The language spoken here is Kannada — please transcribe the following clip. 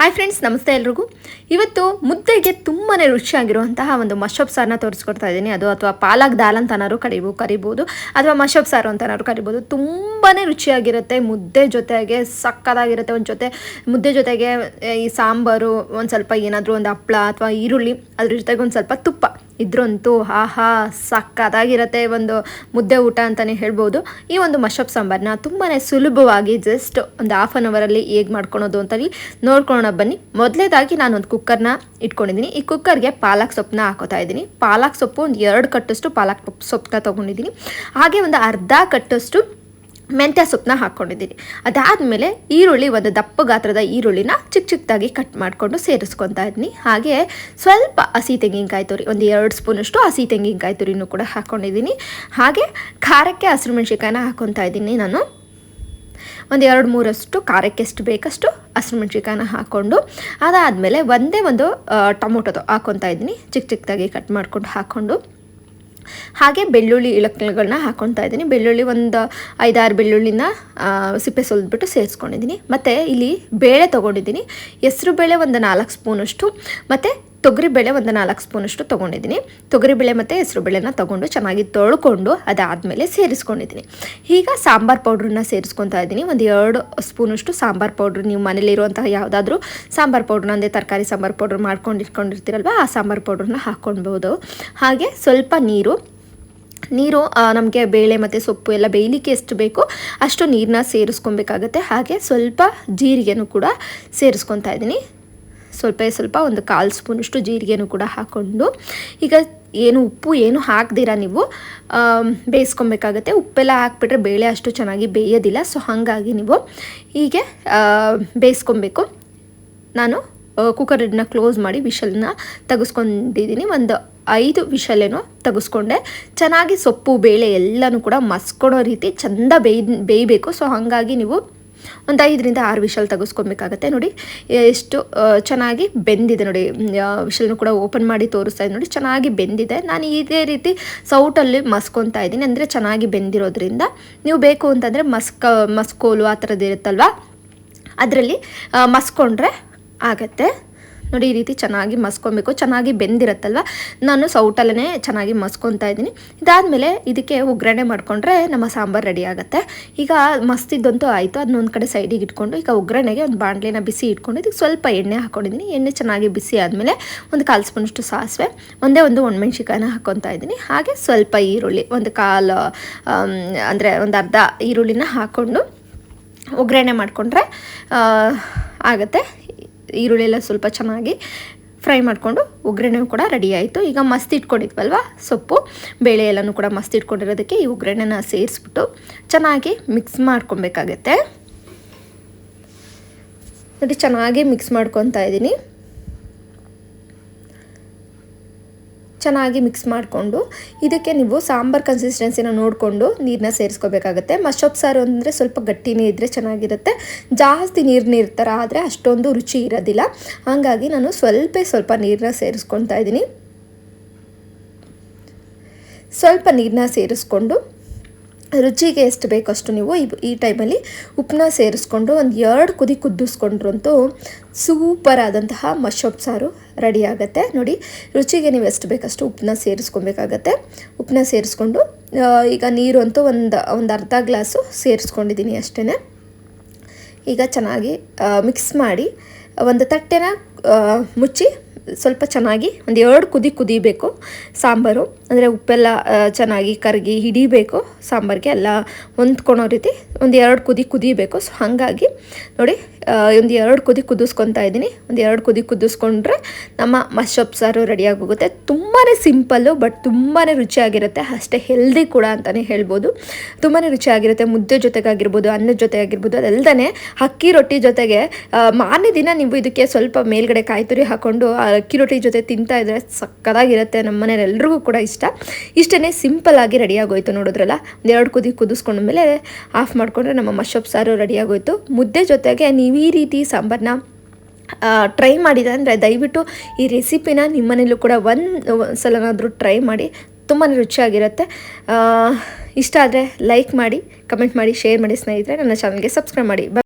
ಹಾಯ್ ಫ್ರೆಂಡ್ಸ್, ನಮಸ್ತೆ ಎಲ್ರಿಗೂ. ಇವತ್ತು ಮುದ್ದೆಗೆ ತುಂಬಾ ರುಚಿಯಾಗಿರುವಂತಹ ಒಂದು ಮಶಪ್ ಸಾರನ್ನ ತೋರಿಸ್ಕೊಡ್ತಾ ಇದ್ದೀನಿ. ಅದು ಅಥವಾ ಪಾಲಕ್ ದಾಲ್ ಅಂತನಾರು ಕರಿಬೋದು ಅಥವಾ ಮಶಪ್ ಸಾರು ಅಂತನಾರು ಕರಿಬೋದು. ತುಂಬಾ ರುಚಿಯಾಗಿರುತ್ತೆ. ಮುದ್ದೆ ಜೊತೆಗೆ ಸಕ್ಕದಾಗಿರುತ್ತೆ. ಒಂದು ಜೊತೆ ಮುದ್ದೆ ಜೊತೆಗೆ ಈ ಸಾಂಬಾರು, ಒಂದು ಸ್ವಲ್ಪ ಏನಾದರೂ ಒಂದು ಹಪ್ಪಳ ಅಥವಾ ಈರುಳ್ಳಿ, ಅದ್ರ ಜೊತೆಗೆ ಒಂದು ಸ್ವಲ್ಪ ತುಪ್ಪ ಇದ್ರಂತೂ ಆಹಾ ಸಕ್ಕದಾಗಿರುತ್ತೆ. ಒಂದು ಮುದ್ದೆ ಊಟ ಅಂತಲೇ ಹೇಳ್ಬೋದು. ಈ ಒಂದು ಮಶಪ್ ಸಾಂಬಾರನ್ನ ತುಂಬಾ ಸುಲಭವಾಗಿ ಜಸ್ಟ್ ಒಂದು ಹಾಫ್ ಆನ್ ಅವರಲ್ಲಿ ಹೇಗೆ ಮಾಡ್ಕೊಳೋದು ಅಂತೇಳಿ ನೋಡ್ಕೊಳ್ಳೋಣ ಬನ್ನಿ. ಮೊದಲೇದಾಗಿ ನಾನು ಒಂದು ಕುಕ್ಕರ್ನ ಇಟ್ಕೊಂಡಿದ್ದೀನಿ. ಈ ಕುಕ್ಕರ್ಗೆ ಪಾಲಕ್ ಸೊಪ್ಪನ್ನ ಹಾಕೋತಾ ಇದ್ದೀನಿ. ಪಾಲಕ್ ಸೊಪ್ಪು ಒಂದು 2 ಕಟ್ಟಷ್ಟು ಪಾಲಕ್ ಸೊಪ್ಪನ್ನ ತೊಗೊಂಡಿದ್ದೀನಿ. ಹಾಗೆ ಒಂದು ಅರ್ಧ ಕಟ್ಟಷ್ಟು ಮೆಂತ್ಯ ಸೊಪ್ಪನ್ನ ಹಾಕ್ಕೊಂಡಿದ್ದೀನಿ. ಅದಾದಮೇಲೆ ಈರುಳ್ಳಿ, ಒಂದು ದಪ್ಪ ಗಾತ್ರದ ಈರುಳ್ಳಿನ ಚಿಕ್ಕದಾಗಿ ಕಟ್ ಮಾಡಿಕೊಂಡು ಸೇರಿಸ್ಕೊತಾ ಇದ್ದೀನಿ. ಹಾಗೆ ಸ್ವಲ್ಪ ಹಸಿ ತೆಂಗಿನಕಾಯಿ ತುರಿ, ಒಂದು 2 ಸ್ಪೂನಷ್ಟು ಹಸಿ ತೆಂಗಿನಕಾಯಿ ತುರಿನೂ ಕೂಡ ಹಾಕ್ಕೊಂಡಿದ್ದೀನಿ. ಹಾಗೆ ಖಾರಕ್ಕೆ ಹಸಿರು ಮೆಣಸಿನ್ಕಾಯಿನ ಹಾಕ್ಕೊತಾ ಇದ್ದೀನಿ. ನಾನು ಒಂದು 2-3 ಖಾರಕ್ಕೆ ಎಷ್ಟು ಬೇಕಷ್ಟು ಹಸಿರು ಮೆಣಸಿನ್ಕಾಯಿನ ಹಾಕ್ಕೊಂಡು, ಅದಾದಮೇಲೆ ಒಂದೇ ಒಂದು ಟೊಮೊಟೊ ಹಾಕ್ಕೊತಾ ಇದ್ದೀನಿ. ಚಿಕ್ಕದಾಗಿ ಕಟ್ ಮಾಡ್ಕೊಂಡು ಹಾಕ್ಕೊಂಡು, ಹಾಗೆ ಬೆಳ್ಳುಳ್ಳಿ ಇಳಕಲ್ಗಳನ್ನ ಹಾಕ್ಕೊತಾ ಇದ್ದೀನಿ. ಬೆಳ್ಳುಳ್ಳಿ ಒಂದು 5-6 ಬೆಳ್ಳುಳ್ಳಿನ ಸಿಪ್ಪೆ ಸುಲಿದ್ಬಿಟ್ಟು ಸೇರಿಸ್ಕೊಂಡಿದ್ದೀನಿ. ಮತ್ತು ಇಲ್ಲಿ ಬೇಳೆ ತೊಗೊಂಡಿದ್ದೀನಿ. ಹೆಸರು ಬೇಳೆ ಒಂದು 4 ಸ್ಪೂನಷ್ಟು ಮತ್ತು ತೊಗರಿಬೇಳೆ ಒಂದು 4 ಸ್ಪೂನಷ್ಟು ತೊಗೊಂಡಿದ್ದೀನಿ. ತೊಗರಿಬೇಳೆ ಮತ್ತು ಹೆಸರು ಬೇಳೆನ ತೊಗೊಂಡು ಚೆನ್ನಾಗಿ ತೊಳ್ಕೊಂಡು ಅದಾದಮೇಲೆ ಸೇರಿಸ್ಕೊಂಡಿದ್ದೀನಿ. ಈಗ ಸಾಂಬಾರು ಪೌಡ್ರನ್ನ ಸೇರಿಸ್ಕೊತಾ ಇದ್ದೀನಿ. ಒಂದು 2 ಸ್ಪೂನಷ್ಟು ಸಾಂಬಾರು ಪೌಡ್ರ್. ನೀವು ಮನೇಲಿರುವಂತಹ ಯಾವುದಾದ್ರೂ ಸಾಂಬಾರು ಪೌಡ್ರನ್ನ, ಅಂದರೆ ತರಕಾರಿ ಸಾಂಬಾರು ಪೌಡ್ರ್ ಇಟ್ಕೊಂಡಿರ್ತೀರಲ್ವ, ಆ ಸಾಂಬಾರು ಪೌಡ್ರನ್ನ ಹಾಕ್ಕೊಳ್ಬೋದು. ಹಾಗೆ ಸ್ವಲ್ಪ ನೀರು ನಮಗೆ ಬೇಳೆ ಮತ್ತು ಸೊಪ್ಪು ಎಲ್ಲ ಬೇಯಲಿಕ್ಕೆ ಎಷ್ಟು ಬೇಕೋ ಅಷ್ಟು ನೀರನ್ನ ಸೇರಿಸ್ಕೊಬೇಕಾಗತ್ತೆ. ಹಾಗೆ ಸ್ವಲ್ಪ ಜೀರಿಗೆನೂ ಕೂಡ ಸೇರಿಸ್ಕೊತಾ ಇದ್ದೀನಿ. ಸ್ವಲ್ಪ ಒಂದು 1/4 ಸ್ಪೂನಷ್ಟು ಜೀರಿಗೆನೂ ಕೂಡ ಹಾಕ್ಕೊಂಡು, ಈಗ ಉಪ್ಪು ಹಾಕ್ದಿರಾ ನೀವು ಬೇಯಿಸ್ಕೊಬೇಕಾಗತ್ತೆ. ಉಪ್ಪೆಲ್ಲ ಹಾಕ್ಬಿಟ್ರೆ ಬೇಳೆ ಅಷ್ಟು ಚೆನ್ನಾಗಿ ಬೇಯೋದಿಲ್ಲ. ಸೊ ಹಾಗಾಗಿ ನೀವು ಹೀಗೆ ಬೇಯಿಸ್ಕೊಬೇಕು. ನಾನು ಕುಕ್ಕರನ್ನ ಕ್ಲೋಸ್ ಮಾಡಿ ವಿಷಲ್ನ ತೆಗೆಸ್ಕೊಂಡಿದ್ದೀನಿ. ಒಂದು 5 ವಿಷಲೇನೋ ತೆಗೆಸ್ಕೊಂಡೆ. ಚೆನ್ನಾಗಿ ಸೊಪ್ಪು ಬೇಳೆ ಎಲ್ಲನೂ ಕೂಡ ಮಸ್ಕೊಳೋ ರೀತಿ ಚೆಂದ ಬೇಯಬೇಕು. ಸೊ ಹಾಗಾಗಿ ನೀವು ಒಂದು 5-6 ವಿಷಲ್ ತೆಗೆಸ್ಕೊಬೇಕಾಗತ್ತೆ. ನೋಡಿ ಎಷ್ಟು ಚೆನ್ನಾಗಿ ಬೆಂದಿದೆ. ನೋಡಿ ವಿಷಲ್ನು ಕೂಡ ಓಪನ್ ಮಾಡಿ ತೋರಿಸ್ತಾ ಇದ್ದೀನಿ. ನೋಡಿ ಚೆನ್ನಾಗಿ ಬೆಂದಿದೆ. ನಾನು ಇದೇ ರೀತಿ ಸೌಟಲ್ಲಿ ಮಸ್ಕೊತಾ ಇದ್ದೀನಿ. ಅಂದರೆ ಚೆನ್ನಾಗಿ ಬೆಂದಿರೋದ್ರಿಂದ ನೀವು ಬೇಕು ಅಂತಂದರೆ ಮಸ್ಕೋಲು ಆ ಥರದ್ದು ಇರುತ್ತಲ್ವ, ಅದರಲ್ಲಿ ಮಸ್ಕೊಂಡ್ರೆ ಆಗತ್ತೆ. ನೋಡಿ ಈ ರೀತಿ ಚೆನ್ನಾಗಿ ಮಸ್ಕೊಬೇಕು. ಚೆನ್ನಾಗಿ ಬೆಂದಿರುತ್ತಲ್ವ, ನಾನು ಸೌಟಲ್ಲೇ ಚೆನ್ನಾಗಿ ಮಸ್ಕೊತಾ ಇದ್ದೀನಿ. ಇದಾದಮೇಲೆ ಇದಕ್ಕೆ ಒಗ್ಗರಣೆ ಮಾಡಿಕೊಂಡ್ರೆ ನಮ್ಮ ಸಾಂಬಾರು ರೆಡಿ ಆಗುತ್ತೆ. ಈಗ ಮಸ್ತಿದ್ದಂತೂ ಆಯಿತು. ಅದನ್ನೊಂದು ಕಡೆ ಸೈಡಿಗೆ ಇಟ್ಕೊಂಡು, ಈಗ ಒಗ್ಗರಣೆಗೆ ಒಂದು ಬಾಣಲೆನ ಬಿಸಿ ಇಟ್ಕೊಂಡು ಇದಕ್ಕೆ ಸ್ವಲ್ಪ ಎಣ್ಣೆ ಹಾಕ್ಕೊಂಡಿದ್ದೀನಿ. ಎಣ್ಣೆ ಚೆನ್ನಾಗಿ ಬಿಸಿ ಆದಮೇಲೆ ಒಂದು 1/4 ಸ್ಪೂನಷ್ಟು ಸಾಸಿವೆ, ಒಂದೇ ಒಂದು ಒಣಮೆಣ್ಸಿಕಾಯಿನ ಹಾಕ್ಕೊತಾ ಇದ್ದೀನಿ. ಹಾಗೆ ಸ್ವಲ್ಪ ಈರುಳ್ಳಿ, ಒಂದು 1/4 ಅಂದರೆ ಒಂದು ಅರ್ಧ ಈರುಳ್ಳಿನ ಹಾಕ್ಕೊಂಡು ಒಗ್ಗರಣೆ ಮಾಡಿಕೊಂಡ್ರೆ ಆಗುತ್ತೆ. ಈರುಳ್ಳಿ ಎಲ್ಲ ಸ್ವಲ್ಪ ಚೆನ್ನಾಗಿ ಫ್ರೈ ಮಾಡಿಕೊಂಡು ಒಗ್ಗರಣೆನೂ ಕೂಡ ರೆಡಿ ಆಯಿತು. ಈಗ ಮಸ್ತ್ ಇಟ್ಕೊಂಡಿದ್ವಲ್ವ ಸೊಪ್ಪು ಬೇಳೆ ಎಲ್ಲನೂ ಕೂಡ ಮಸ್ತ್ ಇಟ್ಕೊಂಡಿರೋದಕ್ಕೆ ಈ ಒಗ್ಗರಣೆನ ಸೇರಿಸ್ಬಿಟ್ಟು ಚೆನ್ನಾಗಿ ಮಿಕ್ಸ್ ಮಾಡ್ಕೊಬೇಕಾಗತ್ತೆ. ನೋಡಿ ಚೆನ್ನಾಗಿ ಮಿಕ್ಸ್ ಮಾಡ್ಕೊತಾ ಇದ್ದೀನಿ. ಚೆನ್ನಾಗಿ ಮಿಕ್ಸ್ ಮಾಡಿಕೊಂಡು ಇದಕ್ಕೆ ನೀವು ಸಾಂಬಾರು ಕನ್ಸಿಸ್ಟೆನ್ಸಿನ ನೋಡಿಕೊಂಡು ನೀರನ್ನ ಸೇರಿಸ್ಕೋಬೇಕಾಗತ್ತೆ. ಮಶಪ್ ಸಾರು ಅಂದರೆ ಸ್ವಲ್ಪ ಗಟ್ಟಿನೇ ಇದ್ದರೆ ಚೆನ್ನಾಗಿರುತ್ತೆ. ಜಾಸ್ತಿ ನೀರು ಥರ ಆದರೆ ಅಷ್ಟೊಂದು ರುಚಿ ಇರೋದಿಲ್ಲ. ಹಾಗಾಗಿ ನಾನು ಸ್ವಲ್ಪ ನೀರನ್ನ ಸೇರಿಸ್ಕೊತಾ ಇದ್ದೀನಿ. ಸ್ವಲ್ಪ ನೀರನ್ನ ಸೇರಿಸ್ಕೊಂಡು ರುಚಿಗೆ ಎಷ್ಟು ಬೇಕಷ್ಟು ನೀವು ಈ ಟೈಮಲ್ಲಿ ಉಪ್ಪನ್ನ ಸೇರಿಸ್ಕೊಂಡು ಒಂದು 2 ಕುದಿ ಕುದಿಸ್ಕೊಂಡ್ರಂತೂ ಸೂಪರ್ ಆದಂತಹ ಮಶಪ್ ಸಾರು ರೆಡಿ ಆಗುತ್ತೆ. ನೋಡಿ ರುಚಿಗೆ ನೀವು ಎಷ್ಟು ಬೇಕಷ್ಟು ಉಪ್ಪನ್ನ ಸೇರಿಸ್ಕೊಬೇಕಾಗತ್ತೆ. ಉಪ್ಪನ್ನ ಸೇರಿಸ್ಕೊಂಡು ಈಗ ನೀರು ಅಂತೂ ಒಂದು ಅರ್ಧ ಗ್ಲಾಸು ಸೇರಿಸ್ಕೊಂಡಿದ್ದೀನಿ ಅಷ್ಟೇ. ಈಗ ಚೆನ್ನಾಗಿ ಮಿಕ್ಸ್ ಮಾಡಿ ಒಂದು ತಟ್ಟೆನ ಮುಚ್ಚಿ ಸ್ವಲ್ಪ ಚೆನ್ನಾಗಿ ಒಂದು 2 ಕುದಿಬೇಕು ಸಾಂಬಾರು. ಅಂದರೆ ಉಪ್ಪೆಲ್ಲ ಚೆನ್ನಾಗಿ ಕರಗಿ ಹಿಡಿಬೇಕು, ಸಾಂಬಾರಿಗೆ ಎಲ್ಲ ಹೊಂದ್ಕೊಳೋ ರೀತಿ ಒಂದು 2 ಕುದಿಬೇಕು. ಸೊ ಹಾಗಾಗಿ ನೋಡಿ ಒಂದು 2 ಕುದಿಸ್ಕೊತಾ ಇದ್ದೀನಿ. ಒಂದು 2 ಕುದಿಸ್ಕೊಂಡ್ರೆ ನಮ್ಮ ಮಶಪ್ ಸಾರು ರೆಡಿಯಾಗಿ ಹೋಗುತ್ತೆ. ತುಂಬಾ ಸಿಂಪಲ್ಲು, ಬಟ್ ತುಂಬಾ ರುಚಿಯಾಗಿರುತ್ತೆ. ಅಷ್ಟೇ ಹೆಲ್ದಿ ಕೂಡ ಅಂತಲೇ ಹೇಳ್ಬೋದು. ತುಂಬಾ ರುಚಿಯಾಗಿರುತ್ತೆ. ಮುದ್ದೆ ಜೊತೆಗಾಗಿರ್ಬೋದು, ಅನ್ನದ ಜೊತೆ ಆಗಿರ್ಬೋದು, ಅದಲ್ಲದೆ ಅಕ್ಕಿ ರೊಟ್ಟಿ ಜೊತೆಗೆ ಮಾರನೇ ದಿನ ನೀವು ಇದಕ್ಕೆ ಸ್ವಲ್ಪ ಮೇಲ್ಗಡೆ ಕಾಯಿ ತುರಿ ಹಾಕ್ಕೊಂಡು ಅಕ್ಕಿ ರೊಟ್ಟಿ ಜೊತೆ ತಿಂತಾ ಇದ್ರೆ ಸಕ್ಕದಾಗಿರುತ್ತೆ. ನಮ್ಮ ಮನೇಲಿ ಎಲ್ರಿಗೂ ಕೂಡ ಇಷ್ಟೇ ಸಿಂಪಲ್ಲಾಗಿ ರೆಡಿಯಾಗೋಯ್ತು. ನೋಡಿದ್ರಲ್ಲ, ಒಂದು 2 ಕುದಿಸ್ಕೊಂಡ್ಮೇಲೆ ಆಫ್ ಮಾಡಿಕೊಂಡ್ರೆ ನಮ್ಮ ಮಶಪ್ ಸಾರು ರೆಡಿಯಾಗೋಯ್ತು. ಮುದ್ದೆ ಜೊತೆಗೆ ನೀವು ಈ ರೀತಿ ಸಾಂಬಾರನ್ನ ಟ್ರೈ ಮಾಡಿದೆ ಅಂದರೆ ದಯವಿಟ್ಟು ಈ ರೆಸಿಪಿನ ನಿಮ್ಮ ಮನೇಲೂ ಕೂಡ ಒಂದು ಸಲನಾದರೂ ಟ್ರೈ ಮಾಡಿ. ತುಂಬಾ ರುಚಿಯಾಗಿರುತ್ತೆ. ಇಷ್ಟ ಆದರೆ ಲೈಕ್ ಮಾಡಿ, ಕಮೆಂಟ್ ಮಾಡಿ, ಶೇರ್ ಮಾಡಿ ಸ್ನೇಹಿತರೆ. ನನ್ನ ಚಾನಲ್ಗೆ ಸಬ್ಸ್ಕ್ರೈಬ್ ಮಾಡಿ.